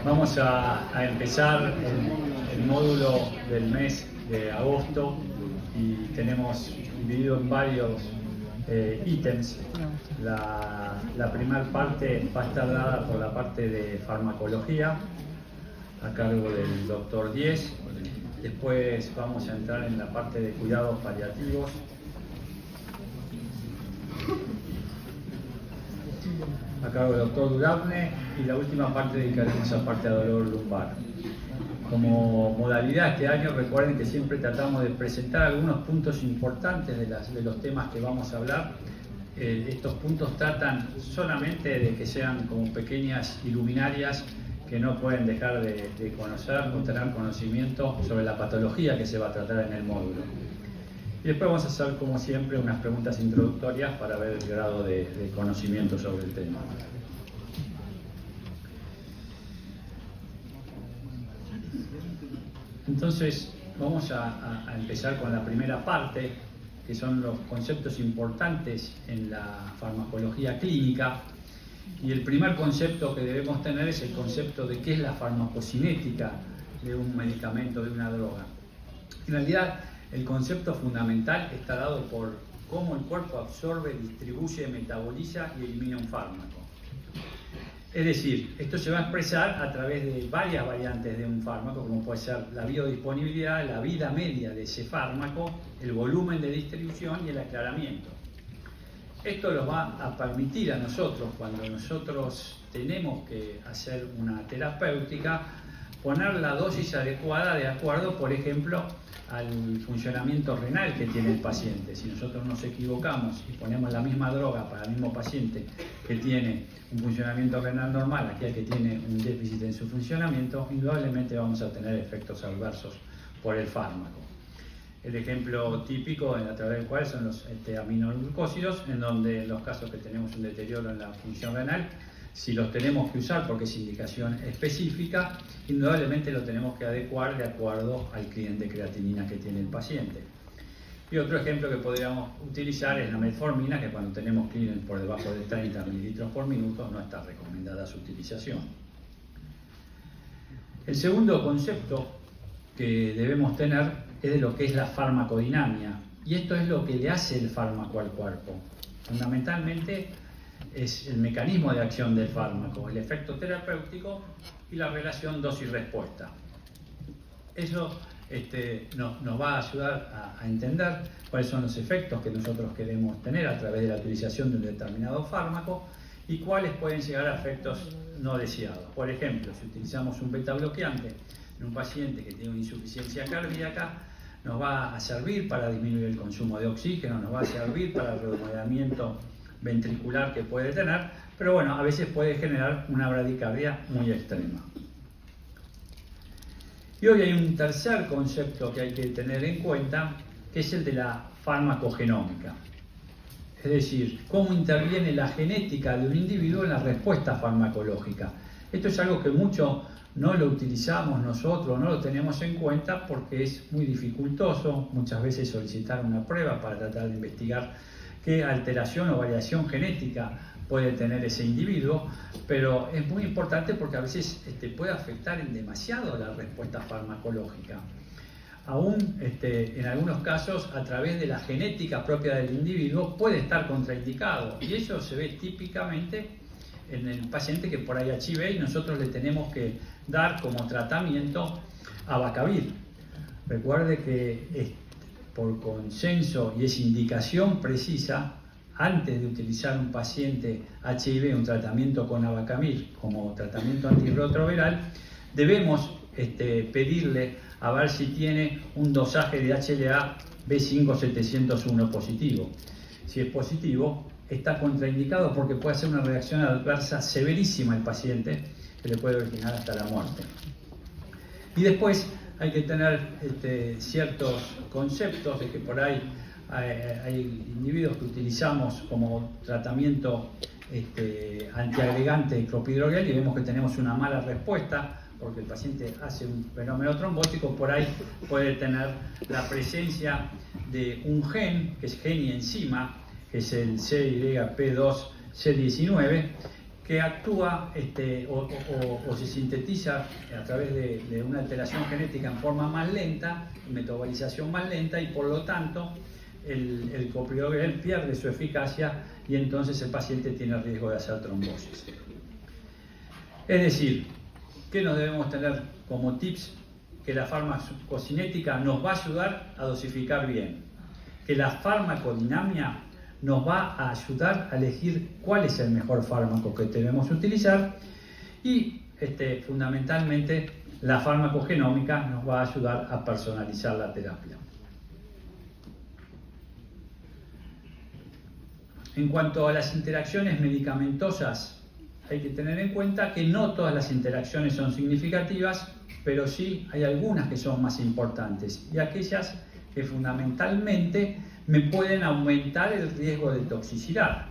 Vamos a empezar el módulo del mes de agosto y tenemos dividido en varios ítems. La primera parte va a estar dada por la parte de farmacología a cargo del doctor Diez. Después vamos a entrar en la parte de cuidados paliativos a cargo del doctor Duravne, y la última parte dedicaremos a parte de dolor lumbar. Como modalidad este año, recuerden que siempre tratamos de presentar algunos puntos importantes de los temas que vamos a hablar. Estos puntos tratan solamente de que sean como pequeñas iluminarias que no pueden dejar de conocer o tener conocimiento sobre la patología que se va a tratar en el módulo. Y después vamos a hacer, como siempre, unas preguntas introductorias para ver el grado de conocimiento sobre el tema. Entonces, vamos a empezar con la primera parte, que son los conceptos importantes en la farmacología clínica. Y el primer concepto que debemos tener es el concepto de qué es la farmacocinética de un medicamento, de una droga. En realidad, el concepto fundamental está dado por cómo el cuerpo absorbe, distribuye, metaboliza y elimina un fármaco. Es decir, esto se va a expresar a través de varias variantes de un fármaco, como puede ser la biodisponibilidad, la vida media de ese fármaco, el volumen de distribución y el aclaramiento. Esto nos va a permitir a nosotros, cuando nosotros tenemos que hacer una terapéutica, poner la dosis adecuada de acuerdo, por ejemplo, al funcionamiento renal que tiene el paciente. Si nosotros nos equivocamos y ponemos la misma droga para el mismo paciente que tiene un funcionamiento renal normal, aquel que tiene un déficit en su funcionamiento, indudablemente vamos a tener efectos adversos por el fármaco. El ejemplo típico a través del cual son los aminoglucósidos, en donde en los casos que tenemos un deterioro en la función renal, si los tenemos que usar porque es indicación específica, indudablemente lo tenemos que adecuar de acuerdo al cliente de creatinina que tiene el paciente. Y otro ejemplo que podríamos utilizar es la metformina, que cuando tenemos clearance por debajo de 30 mililitros por minuto no está recomendada su utilización. El segundo concepto que debemos tener es de lo que es la farmacodinamia, y esto es lo que le hace el fármaco al cuerpo. Fundamentalmente es el mecanismo de acción del fármaco, el efecto terapéutico y la relación dosis-respuesta. Eso nos va a ayudar a entender cuáles son los efectos que nosotros queremos tener a través de la utilización de un determinado fármaco y cuáles pueden llegar a efectos no deseados. Por ejemplo, si utilizamos un beta-bloqueante en un paciente que tiene una insuficiencia cardíaca, nos va a servir para disminuir el consumo de oxígeno, nos va a servir para el remodelamiento ventricular que puede tener, pero bueno, a veces puede generar una bradicardia muy extrema. Y hoy hay un tercer concepto que hay que tener en cuenta, que es el de la farmacogenómica. Es decir, cómo interviene la genética de un individuo en la respuesta farmacológica. Esto es algo que mucho no lo utilizamos nosotros, no lo tenemos en cuenta porque es muy dificultoso muchas veces solicitar una prueba para tratar de investigar qué alteración o variación genética puede tener ese individuo, pero es muy importante porque a veces puede afectar en demasiado la respuesta farmacológica. Aún en algunos casos, a través de la genética propia del individuo, puede estar contraindicado, y eso se ve típicamente en el paciente que por ahí HIV y nosotros le tenemos que dar como tratamiento abacavir. Recuerde que por consenso y es indicación precisa, antes de utilizar un paciente HIV un tratamiento con abacavir como tratamiento antirretroviral, debemos pedirle a ver si tiene un dosaje de HLA B5-701 positivo. Si es positivo, está contraindicado porque puede ser una reacción adversa severísima al paciente que le puede originar hasta la muerte. Y después hay que tener ciertos conceptos de que por ahí hay individuos que utilizamos como tratamiento antiagregante clopidogrel y vemos que tenemos una mala respuesta porque el paciente hace un fenómeno trombótico. Por ahí puede tener la presencia de un gen, que es gen y enzima, que es el CYP2C19, que actúa o se sintetiza a través de una alteración genética en forma más lenta, metabolización más lenta, y por lo tanto el clopidogrel pierde su eficacia y entonces el paciente tiene riesgo de hacer trombosis. Es decir, ¿qué nos debemos tener como tips? Que la farmacocinética nos va a ayudar a dosificar bien, que la farmacodinamia nos va a ayudar a elegir cuál es el mejor fármaco que debemos utilizar, y fundamentalmente la farmacogenómica nos va a ayudar a personalizar la terapia. En cuanto a las interacciones medicamentosas, hay que tener en cuenta que no todas las interacciones son significativas, pero sí hay algunas que son más importantes, y aquellas que fundamentalmente me pueden aumentar el riesgo de toxicidad.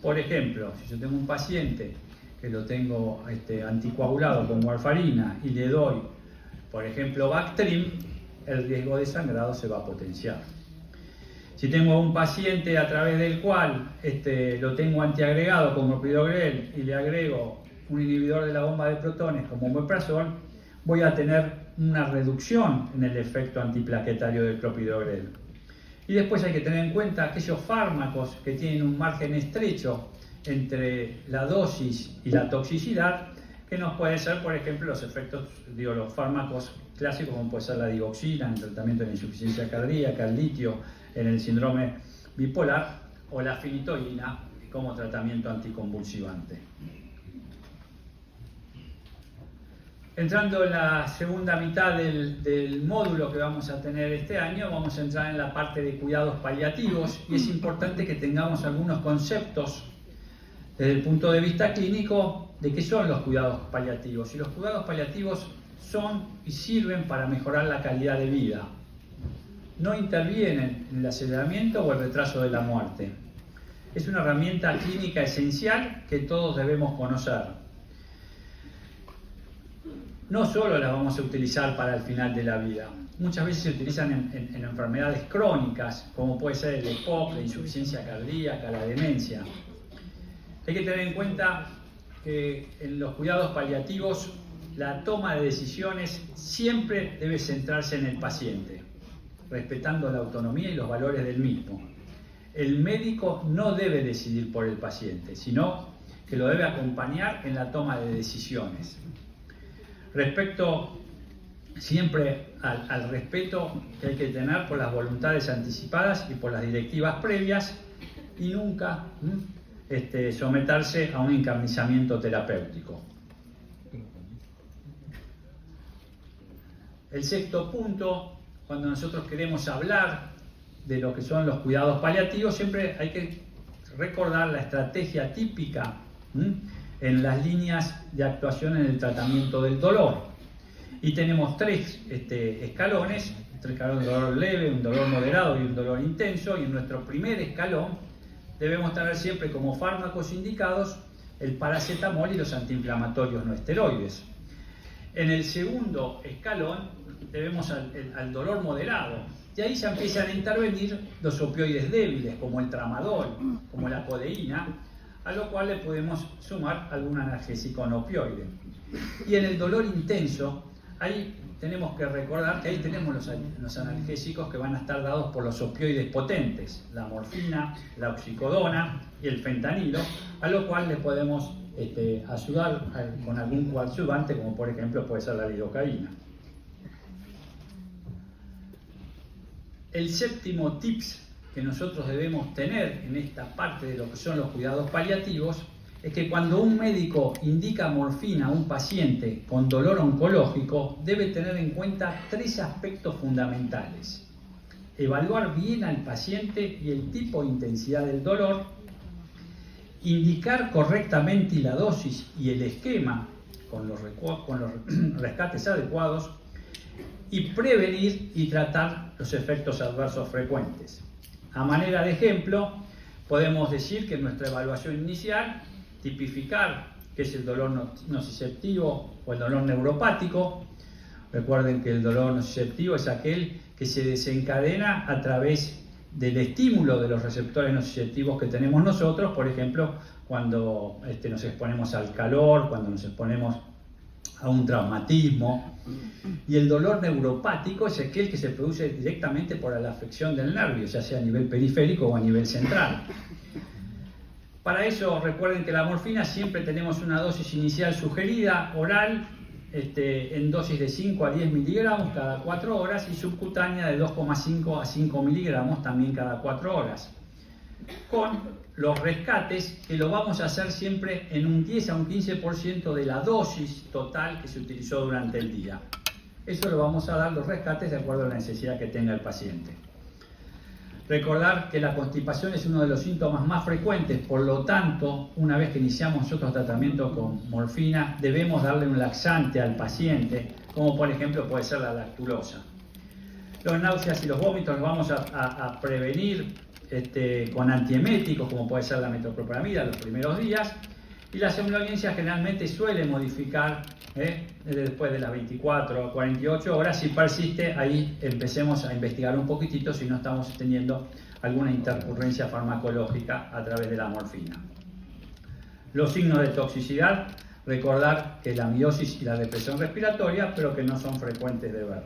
Por ejemplo, si yo tengo un paciente que lo tengo anticoagulado con warfarina y le doy, por ejemplo, Bactrim, el riesgo de sangrado se va a potenciar. Si tengo un paciente a través del cual lo tengo antiagregado con clopidogrel y le agrego un inhibidor de la bomba de protones como omeprazol, voy a tener una reducción en el efecto antiplaquetario del clopidogrel. Y después hay que tener en cuenta aquellos fármacos que tienen un margen estrecho entre la dosis y la toxicidad, que nos pueden ser, por ejemplo, los efectos, los fármacos clásicos, como puede ser la digoxina en el tratamiento de la insuficiencia cardíaca, el litio en el síndrome bipolar, o la finitoína como tratamiento anticonvulsivante. Entrando en la segunda mitad del módulo que vamos a tener este año, vamos a entrar en la parte de cuidados paliativos, y es importante que tengamos algunos conceptos desde el punto de vista clínico de qué son los cuidados paliativos. Y los cuidados paliativos son y sirven para mejorar la calidad de vida. No intervienen en el aceleramiento o el retraso de la muerte. Es una herramienta clínica esencial que todos debemos conocer. No solo las vamos a utilizar para el final de la vida, muchas veces se utilizan en enfermedades crónicas, como puede ser el EPOC, la insuficiencia cardíaca, la demencia. Hay que tener en cuenta que en los cuidados paliativos la toma de decisiones siempre debe centrarse en el paciente, respetando la autonomía y los valores del mismo. El médico no debe decidir por el paciente, sino que lo debe acompañar en la toma de decisiones. Respecto siempre al respeto que hay que tener por las voluntades anticipadas y por las directivas previas, y nunca someterse a un encarnizamiento terapéutico. El sexto punto, cuando nosotros queremos hablar de lo que son los cuidados paliativos, siempre hay que recordar la estrategia típica en las líneas de actuación en el tratamiento del dolor. Y tenemos tres escalones de dolor leve, un dolor moderado y un dolor intenso, y en nuestro primer escalón debemos tener siempre como fármacos indicados el paracetamol y los antiinflamatorios no esteroides. En el segundo escalón debemos al dolor moderado, y ahí ya empiezan a intervenir los opioides débiles como el tramadol, como la codeína, a lo cual le podemos sumar algún analgésico no opioide. Y en el dolor intenso, ahí tenemos que recordar que ahí tenemos los analgésicos que van a estar dados por los opioides potentes, la morfina, la oxicodona y el fentanilo, a lo cual le podemos ayudar con algún coadyuvante, como por ejemplo puede ser la lidocaína. El séptimo tips que nosotros debemos tener en esta parte de lo que son los cuidados paliativos es que cuando un médico indica morfina a un paciente con dolor oncológico, debe tener en cuenta tres aspectos fundamentales: evaluar bien al paciente y el tipo de intensidad del dolor, indicar correctamente la dosis y el esquema con los rescates adecuados, y prevenir y tratar los efectos adversos frecuentes. A manera de ejemplo, podemos decir que en nuestra evaluación inicial, tipificar qué es el dolor nociceptivo o el dolor neuropático. Recuerden que el dolor nociceptivo es aquel que se desencadena a través del estímulo de los receptores nociceptivos que tenemos nosotros, por ejemplo, cuando nos exponemos al calor, cuando nos exponemos a un traumatismo. Y el dolor neuropático es aquel que se produce directamente por la afección del nervio, ya sea a nivel periférico o a nivel central. Para eso recuerden que la morfina siempre tenemos una dosis inicial sugerida, oral, en dosis de 5 a 10 miligramos cada 4 horas y subcutánea de 2,5 a 5 miligramos también cada 4 horas. Con los rescates que lo vamos a hacer siempre en un 10 a un 15% de la dosis total que se utilizó durante el día. Eso lo vamos a dar los rescates de acuerdo a la necesidad que tenga el paciente. Recordar que la constipación es uno de los síntomas más frecuentes, por lo tanto, una vez que iniciamos nosotros tratamiento con morfina, debemos darle un laxante al paciente, como por ejemplo puede ser la lactulosa. Los náuseas y los vómitos los vamos a prevenir con antieméticos, como puede ser la metoclopramida los primeros días, y la somnolencia generalmente suele modificar después de las 24 a 48 horas. Si persiste, ahí empecemos a investigar un poquitito si no estamos teniendo alguna intercurrencia farmacológica a través de la morfina. Los signos de toxicidad, recordar que la miosis y la depresión respiratoria, pero que no son frecuentes de ver.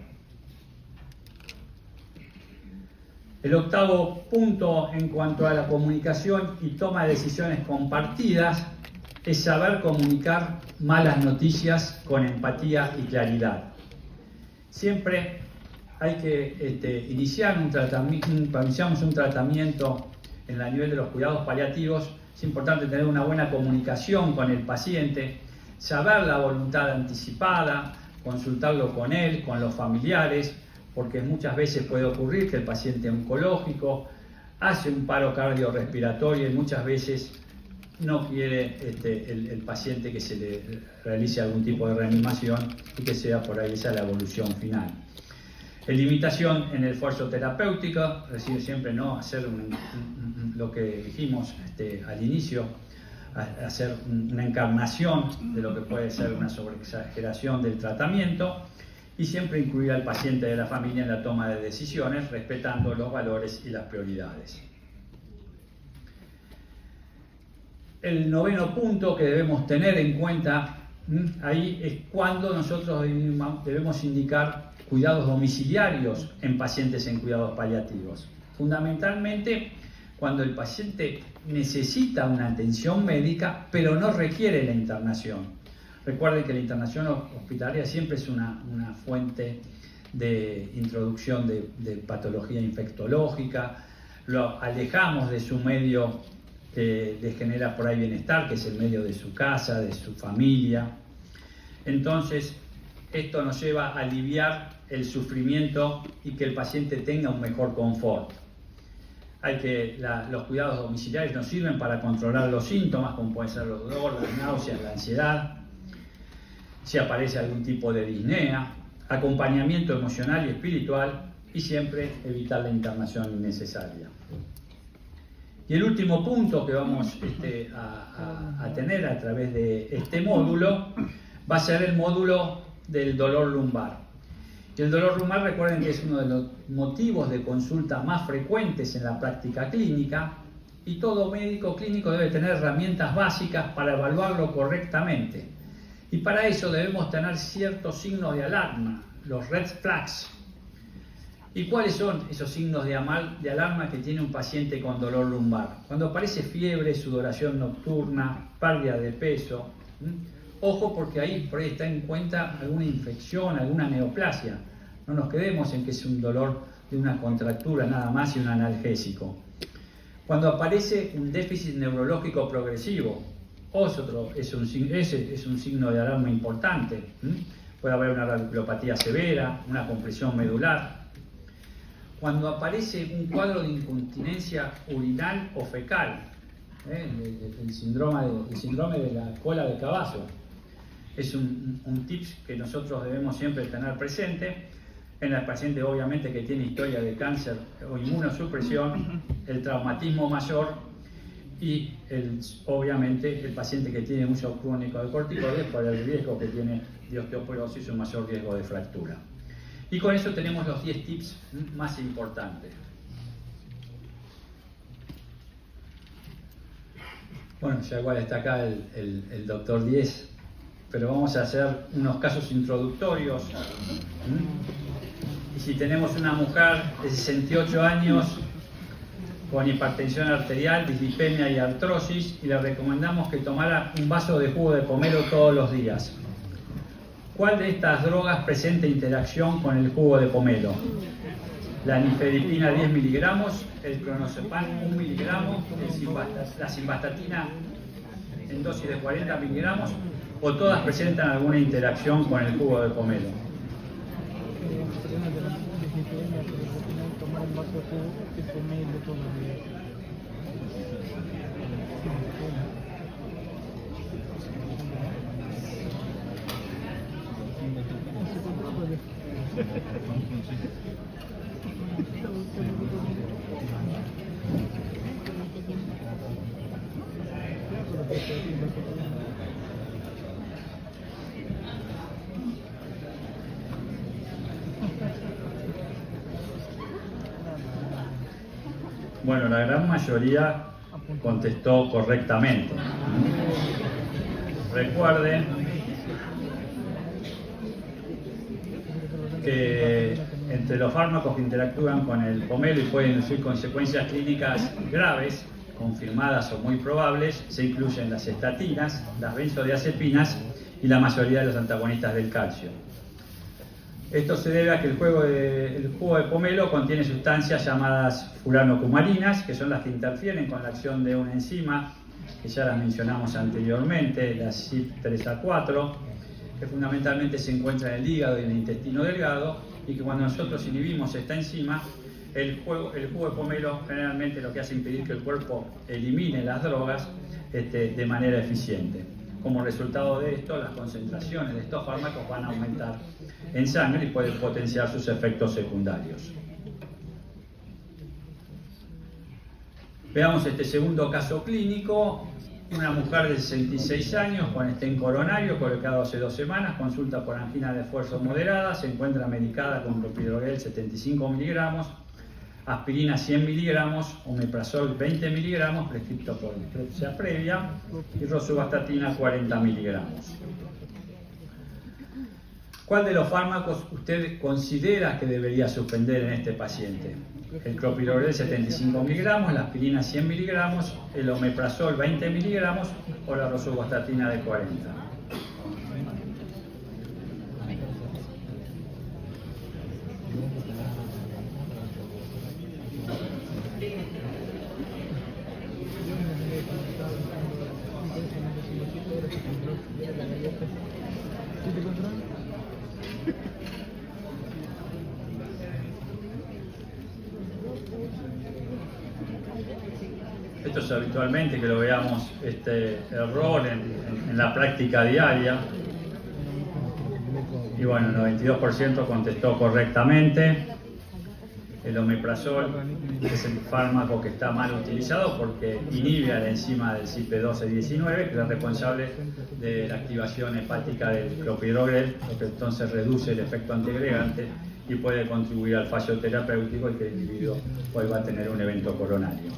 El octavo punto en cuanto a la comunicación y toma de decisiones compartidas es saber comunicar malas noticias con empatía y claridad. Siempre hay que iniciar un tratamiento, iniciamos un tratamiento en el nivel de los cuidados paliativos. Es importante tener una buena comunicación con el paciente, saber la voluntad anticipada, consultarlo con él, con los familiares, porque muchas veces puede ocurrir que el paciente oncológico hace un paro cardiorrespiratorio y muchas veces no quiere el paciente que se le realice algún tipo de reanimación y que sea por ahí esa la evolución final. Limitación en el esfuerzo terapéutico, es decir, siempre no hacer lo que dijimos al inicio, hacer una encarnación de lo que puede ser una sobreexageración del tratamiento, y siempre incluir al paciente de la familia en la toma de decisiones, respetando los valores y las prioridades. El noveno punto que debemos tener en cuenta ahí es cuando nosotros debemos indicar cuidados domiciliarios en pacientes en cuidados paliativos. Fundamentalmente cuando el paciente necesita una atención médica, pero no requiere la internación. Recuerden que la internación hospitalaria siempre es una fuente de introducción de patología infectológica, lo alejamos de su medio que le genera por ahí bienestar, que es el medio de su casa, de su familia. Entonces, esto nos lleva a aliviar el sufrimiento y que el paciente tenga un mejor confort. Los cuidados domiciliarios nos sirven para controlar los síntomas, como pueden ser los dolores, las náuseas, la ansiedad, si aparece algún tipo de disnea, acompañamiento emocional y espiritual, y siempre evitar la internación innecesaria. Y el último punto que vamos a tener a través de este módulo va a ser el módulo del dolor lumbar. Y el dolor lumbar, recuerden que es uno de los motivos de consulta más frecuentes en la práctica clínica, y todo médico clínico debe tener herramientas básicas para evaluarlo correctamente. Y para eso debemos tener ciertos signos de alarma, los red flags. ¿Y cuáles son esos signos de alarma que tiene un paciente con dolor lumbar? Cuando aparece fiebre, sudoración nocturna, pérdida de peso. Ojo, porque ahí por ahí está en cuenta alguna infección, alguna neoplasia. No nos quedemos en que es un dolor de una contractura nada más y un analgésico. Cuando aparece un déficit neurológico progresivo, ese es un signo de alarma importante. Puede haber una radiculopatía severa, una compresión medular. Cuando aparece un cuadro de incontinencia urinal o fecal, el síndrome de la cola de caballo, es un tips que nosotros debemos siempre tener presente. En el paciente obviamente que tiene historia de cáncer o inmunosupresión, el traumatismo mayor, y obviamente el paciente que tiene uso crónico de corticoides por el riesgo que tiene de osteoporosis y un mayor riesgo de fractura. Y con eso tenemos los 10 tips más importantes. Bueno, ya igual está acá el doctor Díez, pero vamos a hacer unos casos introductorios. Y si tenemos una mujer de 68 años con hipertensión arterial, dislipemia y artrosis, y le recomendamos que tomara un vaso de jugo de pomelo todos los días. ¿Cuál de estas drogas presenta interacción con el jugo de pomelo? La nifedipina 10 miligramos, el clonazepam 1 miligramo, la simvastatina en dosis de 40 miligramos, o todas presentan alguna interacción con el jugo de pomelo. Bueno, la gran mayoría contestó correctamente. Recuerden que entre los fármacos que interactúan con el pomelo y pueden inducir consecuencias clínicas graves, confirmadas o muy probables, se incluyen las estatinas, las benzodiazepinas y la mayoría de los antagonistas del calcio. Esto se debe a que el jugo de pomelo contiene sustancias llamadas furanocumarinas, que son las que interfieren con la acción de una enzima, que ya las mencionamos anteriormente, la CYP3A4, que fundamentalmente se encuentra en el hígado y en el intestino delgado, y que cuando nosotros inhibimos esta enzima, el jugo de pomelo generalmente lo que hace es impedir que el cuerpo elimine las drogas de manera eficiente. Como resultado de esto, las concentraciones de estos fármacos van a aumentar en sangre y pueden potenciar sus efectos secundarios. Veamos este segundo caso clínico. Una mujer de 66 años con stent coronario colocado hace 2 semanas, consulta por angina de esfuerzo moderada, se encuentra medicada con clopidogrel 75 miligramos, aspirina 100 miligramos, omeprazol 20 miligramos, prescrito por epilepsia previa, y rosuvastatina 40 miligramos. ¿Cuál de los fármacos usted considera que debería suspender en este paciente? El clopidogrel 75 miligramos, la aspirina 100 miligramos, el omeprazol 20 miligramos o la rosuvastatina de 40. Esto es habitualmente que lo veamos este error en la práctica diaria. Y bueno, el 92% contestó correctamente. El omeprazol es el fármaco que está mal utilizado porque inhibe a la enzima del CYP12-19, que es la responsable de la activación hepática del clopidogrel, lo que entonces reduce el efecto antiagregante y puede contribuir al fallo terapéutico y que el individuo hoy va a tener un evento coronario.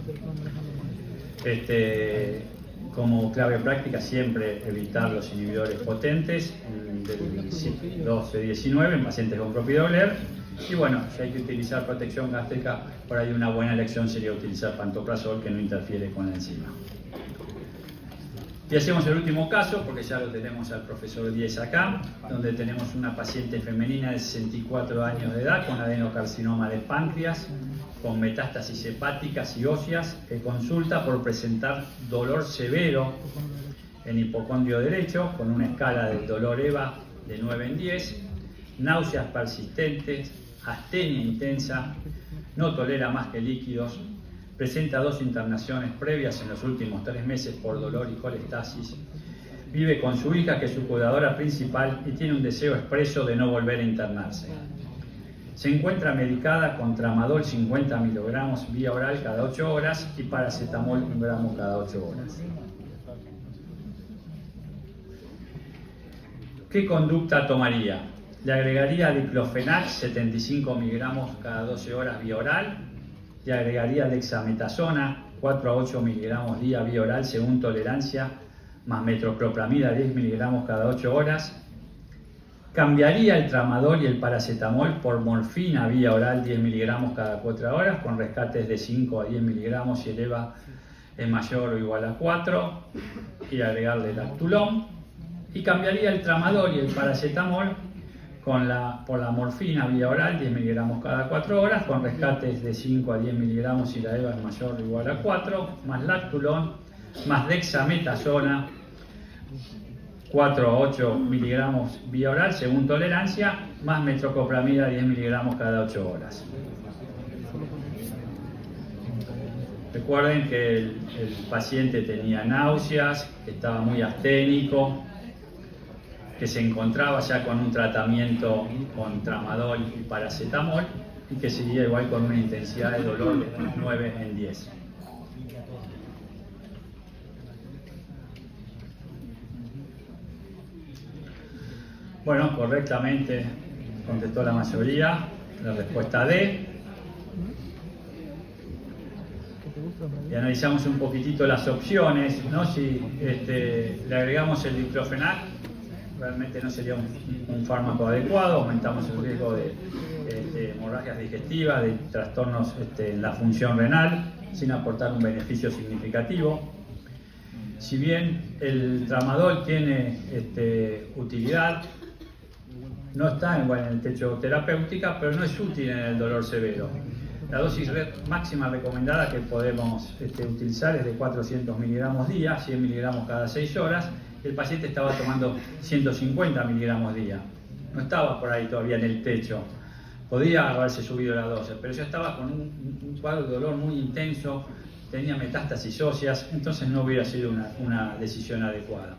Como clave práctica, siempre evitar los inhibidores potentes del CYP12-19 en pacientes con clopidogrel. Y bueno, si hay que utilizar protección gástrica, por ahí una buena elección sería utilizar pantoprazol, que no interfiere con la enzima. Y hacemos el último caso, porque ya lo tenemos al profesor Díez acá, donde tenemos una paciente femenina de 64 años de edad con adenocarcinoma de páncreas, con metástasis hepáticas y óseas, que consulta por presentar dolor severo en hipocondrio derecho, con una escala del dolor EVA de 9 en 10, náuseas persistentes, astenia intensa, no tolera más que líquidos, presenta 2 internaciones previas en los últimos 3 meses por dolor y colestasis, vive con su hija, que es su cuidadora principal, y tiene un deseo expreso de no volver a internarse. Se encuentra medicada con tramadol 50 miligramos vía oral cada 8 horas y paracetamol 1 gramo cada 8 horas. ¿Qué conducta tomaría? Le agregaría diclofenac 75 miligramos cada 12 horas vía oral, le agregaría dexametasona 4 a 8 miligramos día vía oral según tolerancia, más metoclopramida 10 miligramos cada 8 horas. Cambiaría el tramadol y el paracetamol por morfina vía oral 10 miligramos cada 4 horas, con rescates de 5 a 10 miligramos si el EVA es mayor o igual a 4, y agregarle lactulón. Y cambiaría el tramadol y el paracetamol por la morfina vía oral 10 miligramos cada 4 horas, con rescates de 5 a 10 miligramos si la EVA es mayor o igual a 4, más lactulón, más dexametasona 4 a 8 miligramos vía oral según tolerancia, más metoclopramida 10 miligramos cada 8 horas. Recuerden que el paciente tenía náuseas, que estaba muy asténico, que se encontraba ya con un tratamiento con tramadol y paracetamol y que seguía igual con una intensidad de dolor de 9 en 10. Bueno, correctamente contestó la mayoría, la respuesta D. Y analizamos un poquitito las opciones, ¿no? Si le agregamos el diclofenac, realmente no sería un fármaco adecuado, aumentamos el riesgo de hemorragias digestivas, de trastornos en la función renal, sin aportar un beneficio significativo. Si bien el tramadol tiene utilidad, no está igual en el techo terapéutica, pero no es útil en el dolor severo. La dosis máxima recomendada que podemos utilizar es de 400 miligramos día, 100 miligramos cada 6 horas. El paciente estaba tomando 150 miligramos día. No estaba por ahí todavía en el techo. Podía haberse subido la dosis, pero ya estaba con un cuadro de dolor muy intenso, tenía metástasis óseas, entonces no hubiera sido una decisión adecuada.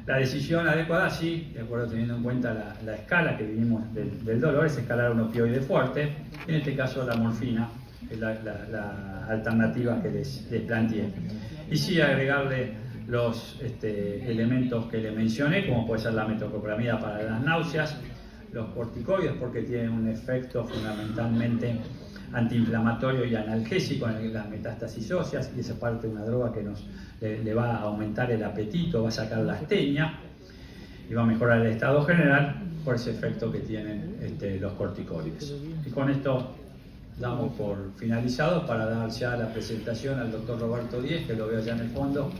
La decisión adecuada, sí, de acuerdo teniendo en cuenta la escala que vivimos del dolor, es escalar un opioide fuerte, en este caso la morfina, que es la alternativa que les planteé. Y sí agregarle los elementos que le mencioné, como puede ser la metoclopramida para las náuseas, los corticoides porque tienen un efecto fundamentalmente antiinflamatorio y analgésico en las metástasis óseas, y esa parte de una droga que le va a aumentar el apetito, va a sacar la astenia y va a mejorar el estado general por ese efecto que tienen los corticoides. Y con esto damos por finalizado para dar ya la presentación al doctor Roberto Díez, que lo veo allá en el fondo.